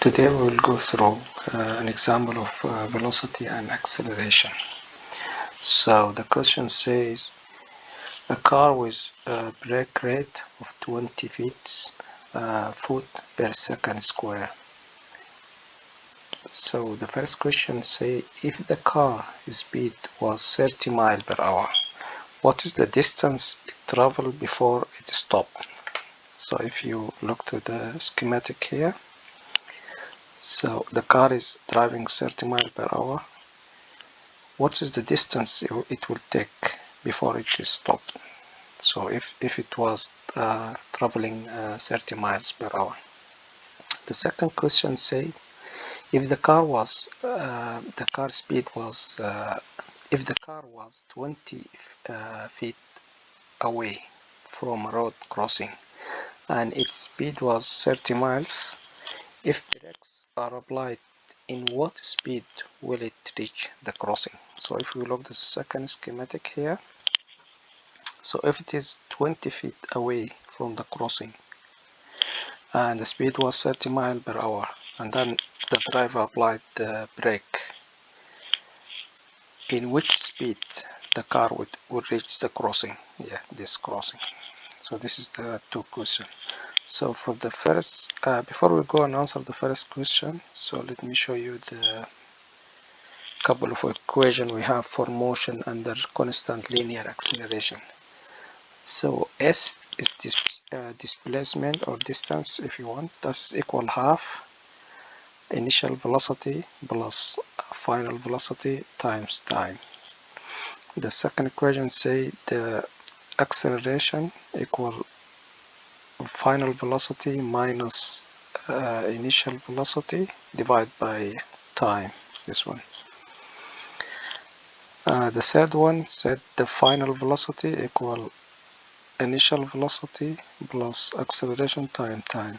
Today we will go through an example of velocity and acceleration. So the question says a car with a brake rate of 20 foot per second square. So the first question says if the car speed was 30 miles per hour, what is the distance it traveled before it stopped? So if you look to the schematic here, so the car is driving 30 miles per hour. What is the distance it will take before it is stopped? So if it was traveling 30 miles per hour. The second question say if the car was if the car was 20 feet away from a road crossing and its speed was 30 miles, if brakes are applied, in what speed will it reach the crossing? So if we look at the second schematic here, so if it is 20 feet away from the crossing and the speed was 30 miles per hour and then the driver applied the brake, in which speed the car would reach the crossing? Yeah, this crossing. So this is the two questions. So for the first, before we go and answer the first question, so let me show you the couple of equations we have for motion under constant linear acceleration. So S is this displacement or distance, if you want, that's equal half initial velocity plus final velocity times time. The second equation say the acceleration equal final velocity minus initial velocity divided by time, this one. The third one said the final velocity equal initial velocity plus acceleration time.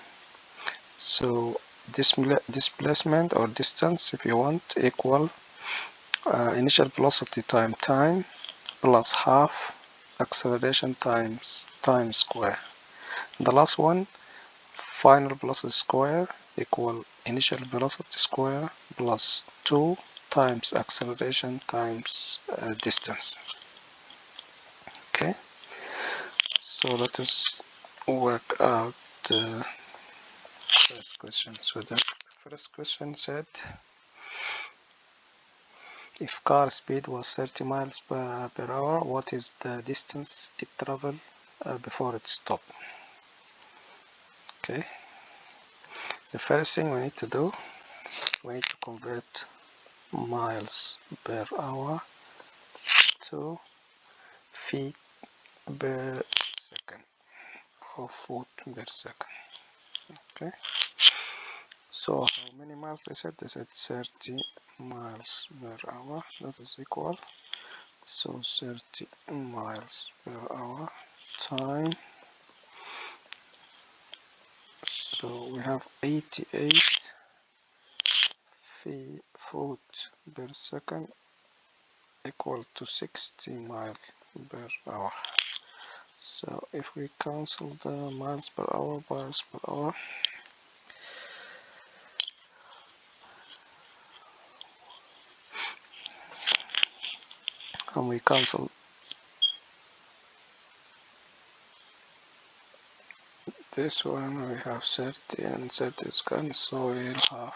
So displacement or distance, if you want, equal initial velocity time plus half acceleration times time square. The last one, final velocity square equal initial velocity square plus 2 times acceleration times distance. Okay, so let us work out the first question. So the first question said if car speed was 30 miles per hour, what is the distance it traveled before it stopped? Okay, the first thing we need to do, we need to convert miles per hour to feet per second or foot per second. Okay, so how many miles they said? They said 30 miles per hour. That is equal, so 30 miles per hour time, so we have 88 foot per second equal to 60 miles per hour. So if we cancel the miles per hour, and we cancel this one, we have 30 and 30 is gone, so we'll have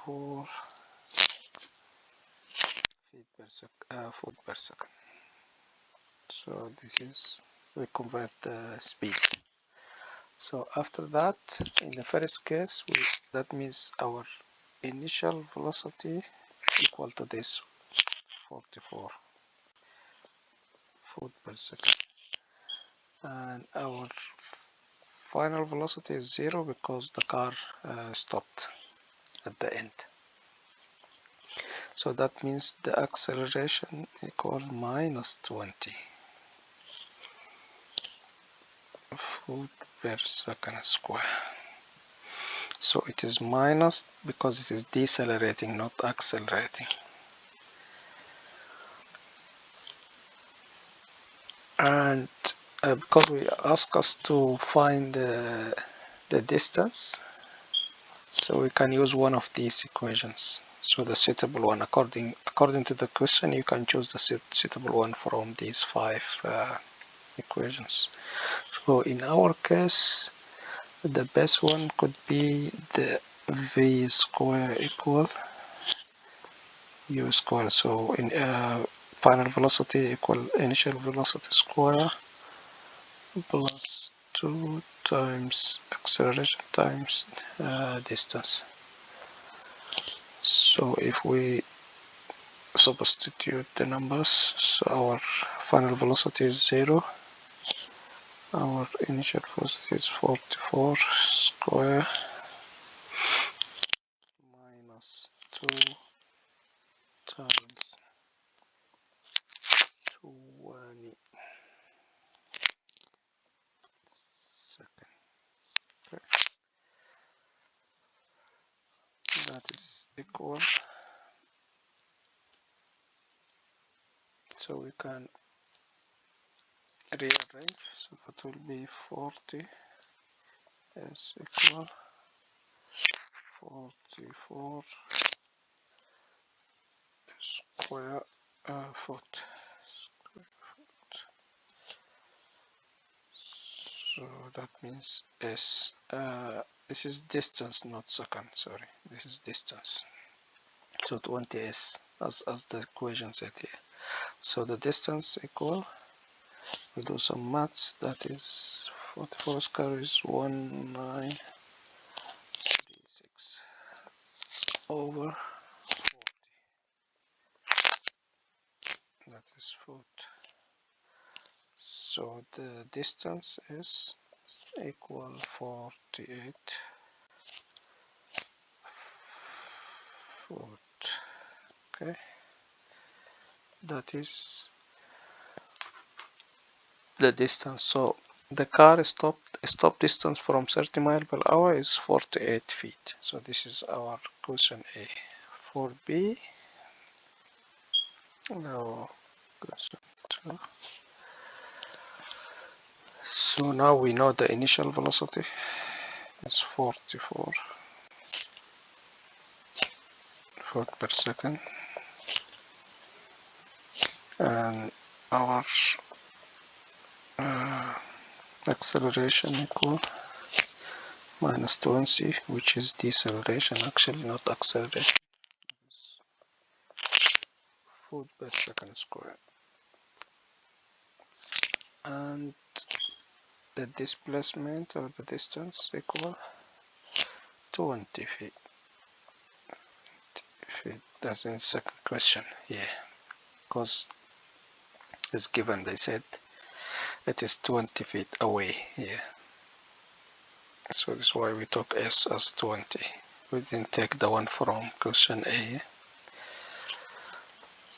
44 foot per second. So this is, we convert the speed. So after that, in the first case, that means our initial velocity equal to this 44 foot per second, and our final velocity is 0 because the car stopped at the end. So that means the acceleration equal minus 20 foot per second square. So it is minus because it is decelerating, not accelerating. And because we ask us to find the distance, so we can use one of these equations. So the suitable one, according to the question, you can choose the suitable one from these 5 equations. So in our case, the best one could be the v square equal u square. So in final velocity equal initial velocity square plus 2 times acceleration times distance. So if we substitute the numbers, so our final velocity is 0, our initial velocity is 44 square minus 2 times 20 seconds. Okay. That is equal, so we can rearrange, so that will be 40 is equal 44 square foot. So that means s, this is distance, not second, sorry, this is distance. So 20s as the equation said here. So the distance equal, we'll do some maths, that is 44 square is 1936 over 40, that is foot. So the distance is equal 48 foot. Okay, that is the distance. So the car stop distance from 30 miles per hour is 48 feet. So this is our question A. For B, now question 2. So now we know the initial velocity is 44 foot per second, and our acceleration equal minus 20, which is deceleration, actually not acceleration, foot per second square, and the displacement or the distance equal 20 feet. That's in the second question, yeah, because it's given, they said it is 20 feet away here, so that's why we took S as 20. We didn't take the one from question A.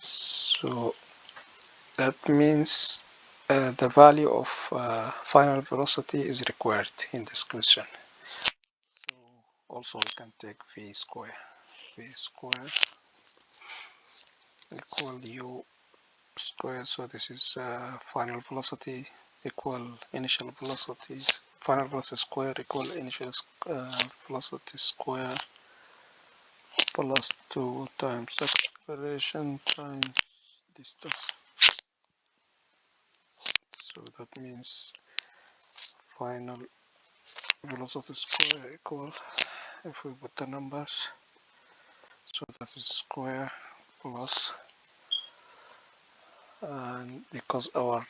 So that means the value of final velocity is required in this question. So also we can take v square equal u square. So this is final velocity equal initial velocity, final velocity square equal initial velocity square plus 2 times acceleration times distance. So that means final velocity square equal, if we put the numbers, so that is square plus, and because our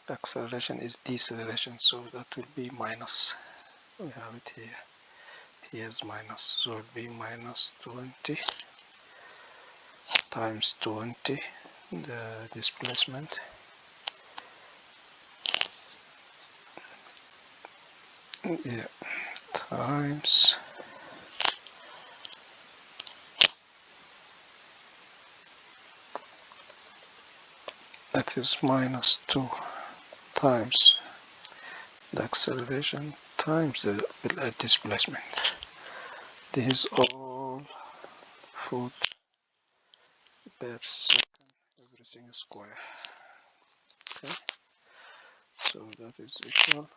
acceleration is deceleration, so that will be minus, we have it here, here's minus, so it will be minus 20 times 20 the displacement, yeah, times that is minus 2 times the acceleration times the displacement. This is all foot per second, everything is square. Okay, So that is equal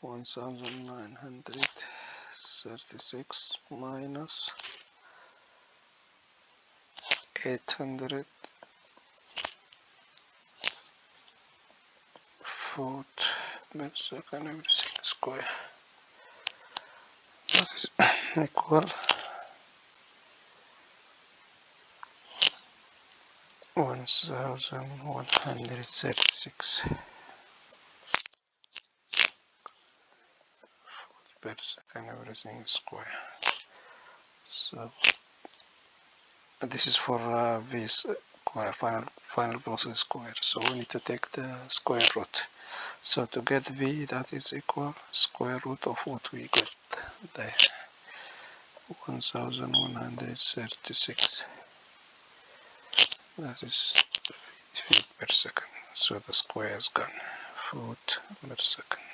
1936 minus 800 foot per second everything square. That is equal 1136 per second everything square. So this is for v square, final velocity square. So we need to take the square root. So to get v, that is equal square root of what we got there, 1136. That is feet per second. So the square is gone, foot per second.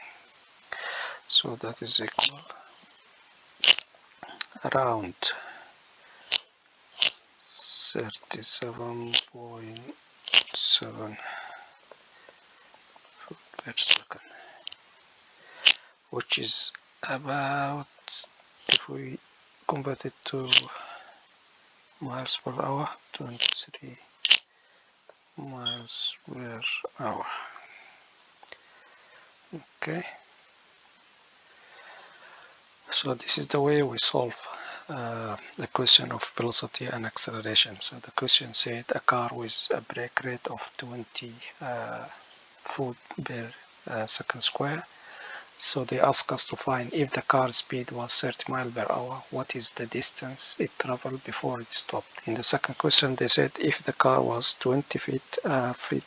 So that is equal around 37.7 foot per second, which is about, if we convert it to miles per hour, 23 miles per hour. Okay, so this is the way we solve the question of velocity and acceleration. So the question said a car with a brake rate of 20 foot per second square. So they ask us to find if the car speed was 30 miles per hour, what is the distance it traveled before it stopped. In the second question they said if the car was 20 feet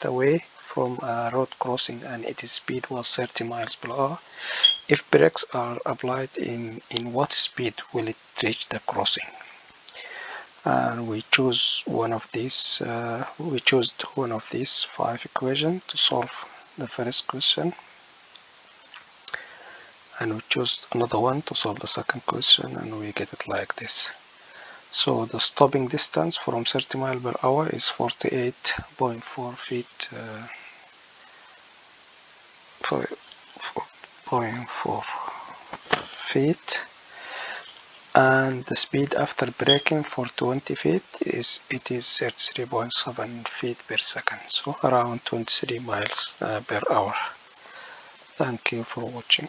away from a road crossing and its speed was 30 miles per hour, if brakes are applied, in what speed will it reach the crossing? And we choose one of these. We chose one of these 5 equations to solve the first question, and we choose another one to solve the second question, and we get it like this. So the stopping distance from 30 miles per hour is 48.4 feet. 4.4 feet, and the speed after braking for 20 feet is 33.7 feet per second, so around 23 miles per hour. Thank you for watching.